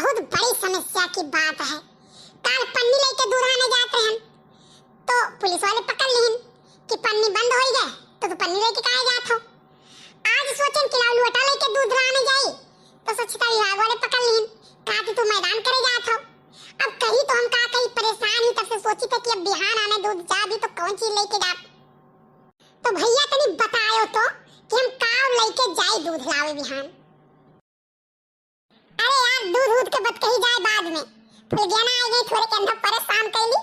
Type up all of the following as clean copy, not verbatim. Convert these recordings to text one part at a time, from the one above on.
बहुत बड़ी समस्या की बात है। कल पन्नी लेके दूध आने जाते हैं तो पुलिस वाले पकड़ लेन कि पन्नी बंद हो गए तो पन्नी लेके कहाँ जात हो। आज सोचन कि लालू अटा लेके दूध आने जाई तो स्वच्छता विभाग वाले पकड़ लेन कहा तू मैदान करे जात हो। अब कहीं तो हम कहीं परेशान ही तब से सोची थे कि अब बिहान आने दूध जा भी तो कौन चीज लेके जा। तो भैया तनी बतायो तो कि हम काव लेके जाए दूध लावे बिहान। अरे यार दूध के बात कही जाए बाद में। फिर गया ना आई थोड़े के अंदर परेशान कैली।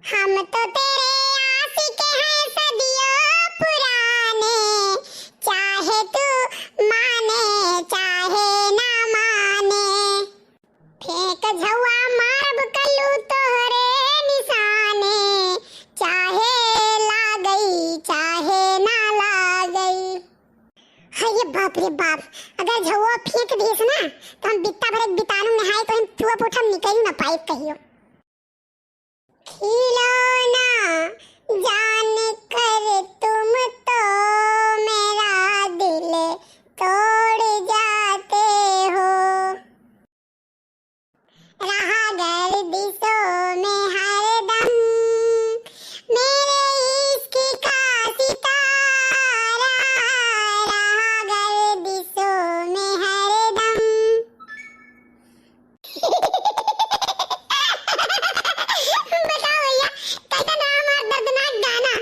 हम तो तेरे आशिक हैं सदियों पुराने, चाहे तू माने चाहे ना माने, फेंक झुआ मारब कल्लू तोहरे निशाने, चाहे ला गई चाहे ना ला गई। अरे बाप रे बाप, अगर झुआ फेंक दीस ना तो हम बित्ता भर बितानु नहाए तो हम चुआ पोठा निकल ना पाए कहियो। खिलौना जान कर तुम तो मेरा दिल तोड़ जाते हो, रहा गर्दिशों में हरदम मेरे इश्क का सितारा, रहा गर्दिशों में हरदम। बताओ भैया कैसा नाम और दर्दनाक गाना।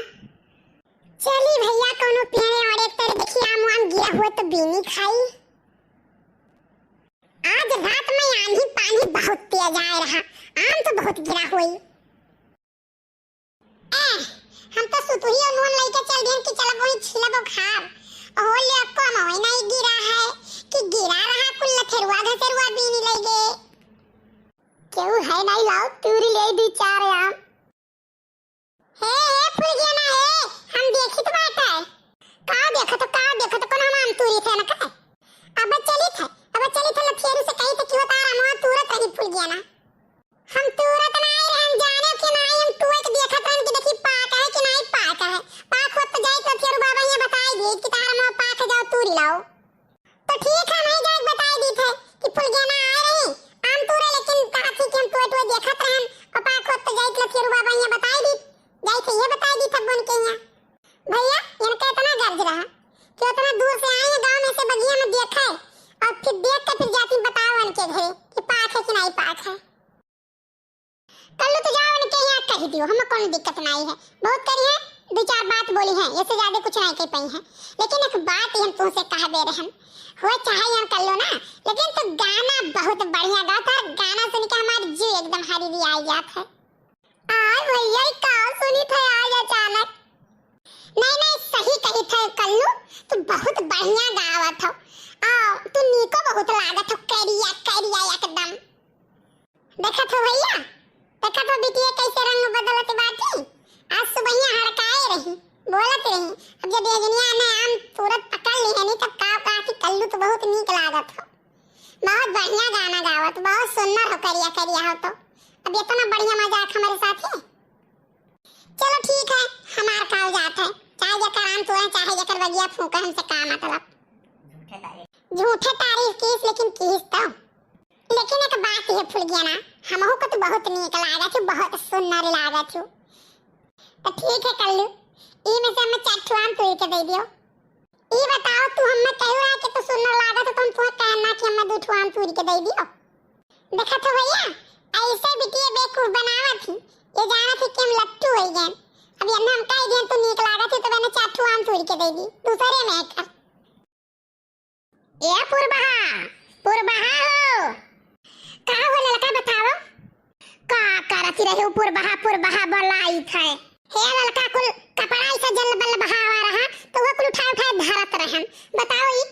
चली भैया कोनो पेड़े और एक तरह देखी आम वाम गिरा हुआ तो बीनी खाई। आज रात में आंधी पानी बहुत तेज आ रहा, आम तो बहुत गिरा हुई। हम तो सुतुही और नून लेके चल गए कि चल वही छिलब और खाब और ले को मई नहीं गिरा है कि गिरा रहा कुल लथेरुआ घसेरुआ बीनी लगे क्यों है नहीं लाओ तूरी ले दी चार आम। हे फूल गया ना है हम देखी तो बात है का देखो तो कौन हम आम तूरी थे ना का अब चली थे लथेरू से कही तो क्यों तारा मुंह तुरंत रही फूल गया ना। हम तुरंत ना आए हम जाने कि ना हम तुए के देखत रहन कि देखी पाक है कि नहीं पाक है। पाक होत तो जाए तो लथेरू बाबा ये बताई दी कि तारा मुंह पाक जाओ तूरी लाओ तो ठीक है नहीं जाए बताई दी थे कि फूल गया ना आए रही आम तूरे लेकिन कहा थी कि हम तुए देखत रहन और पाक होत तो जाए तो लथेरू बाबा ये बताई दी जाए तो ये बताई दी था बन के यहाँ भैया इनका इतना गर्ज रहा कि उतना दूर से आए गांव में से बगिया में देखा है और फिर देख के फिर जाती बताओ उनके घरे कि पाक है कि नहीं पाक है। कल तो जाओ उनके यहाँ कह दियो हमें कोई दिक्कत नहीं है। बहुत करी है दो चार बात बोली है इससे ज्यादा कुछ नहीं कह पाई है लेकिन एक बात हम तुमसे कह दे रहे हैं हो चाहे हम कर लो ना लेकिन तो गाना बहुत बढ़िया गाता है। गाना सुन के हमारी जीव एकदम हरी भी आ जाता है। आज भैया का सुनी थे आज अचानक नहीं सही कही थे कल्लू तू बहुत बढ़िया गावत हो तू नीको बहुत लागत हो करिया एकदम। देखा तो भैया देखा तो बिटिया कैसे रंग बदलत बाटी आज सुबह हड़काए रही बोलत रही अब जब बेगनिया ने आम तुरंत पकड़ ली है नहीं तब कहा कि कल्लू तो बहुत नीक लागत हो बहुत बढ़िया गाना गावत बहुत सुंदर हो करिया हो तो अब इतना बढ़िया मजाक हमारे साथ है। चलो ठीक है हमार काव जात है चाहे जकर आम तोड़े चाहे जकर बगिया फूंके हमसे का मतलब झूठे तारीफ कीस लेकिन कीस तो लेकिन एक बात ये भूल गया ना हमहु को तो बहुत नीक लागत है बहुत सुंदर लागत है तो ठीक है कल्लू ई में से हमें चट्टू आम तोड़ के दे दियो। ई बताओ तू हमें कह रहा है कि तू सुंदर लागत है तो हम तुम्हें कहना कि हमें दो आम तोड़ के दे दियो। देखा तो भैया ऐसे बिटिया बेवकूफ बनावत थी ये जाना थी कि हम लट्टू हो गए अब ये हम कह दिए तो नीक लागत है तो मैंने चट्टू आम तोड़ के दे दी दूसरे में कर ए पुरबहा हो कहां हो लड़का बताओ का करती रहे पुरबहा बोलाई थे हे लड़का कुल कपड़ा से जल बल बहावा रहा तो वो कुल उठा धरत रहन बताओ ई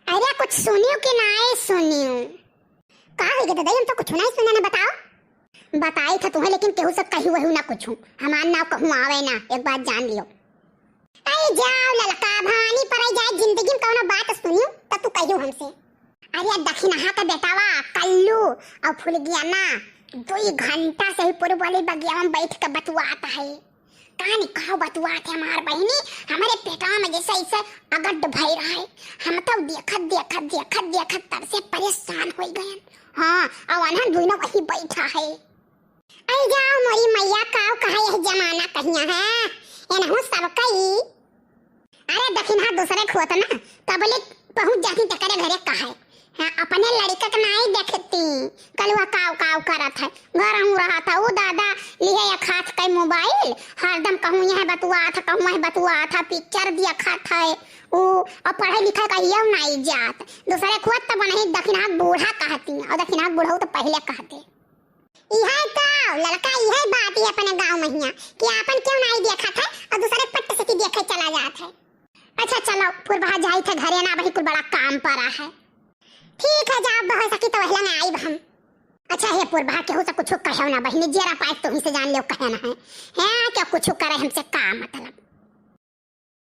अरे कुछ सुनियो कि ना सुनियो का हो गया दादा हम तो कुछ नहीं सुना ना बताओ बताई था तुम्हें लेकिन केहू से कही वही ना कुछ हमार नाव कहूं आवे ना एक बात जान लियो। आई जाओ ललका भवानी पर आई जाए जिंदगी में कोनो बात सुनियो तो तू कहियो हमसे अरे दक्षिणहा का बेटावा कल्लू और फूल गया ना 2 घंटा से ही पूरे वाले बगिया में बैठ कर बतुआता है कान कहो बतुआते हमार बहनी हमारे पेटवा में जैसे ऐसे अगड भई रहा है हम तो देखत तब से परेशान हो गए हाँ और अनहन दुइनो वही बैठा है। आई जाओ मोरी मैया काव कहा यह जमाना कहिया है एनहु सब कई। अरे दखिन हाथ दूसरे खोत ना तबले पहुंच जाती तकरे घरे कहा हाँ अपने लड़का के नहीं देखती कलवा काव काव करत है घर हूँ रहा था वो दादा लिए या खात के मोबाइल हरदम कहूँ यह बतुआ था कहूँ वह बतुआ था पिक्चर दिया खात है वो और पढ़ाई लिखाई का ये नहीं जात दूसरे खोत तब नहीं दखिन हाथ बूढ़ा कहती और दखिन हाथ बूढ़ा तो पहले कहते यह तो लड़का यह बात है अपने गांव में हिया कि आपन क्यों नहीं देखा था और दूसरे पट्ट से देखे चला जाता है। अच्छा चलो पुरबा जाई थे घरे ना भाई कुछ बड़ा काम पड़ा है। ठीक है जाओ बह सकी तो वहला में आई हम। अच्छा हे पुरबा के हो तो कुछ कहो ना बहनी जरा पाए तुम से जान लो कहना है क्या कुछ करे हमसे काम मतलब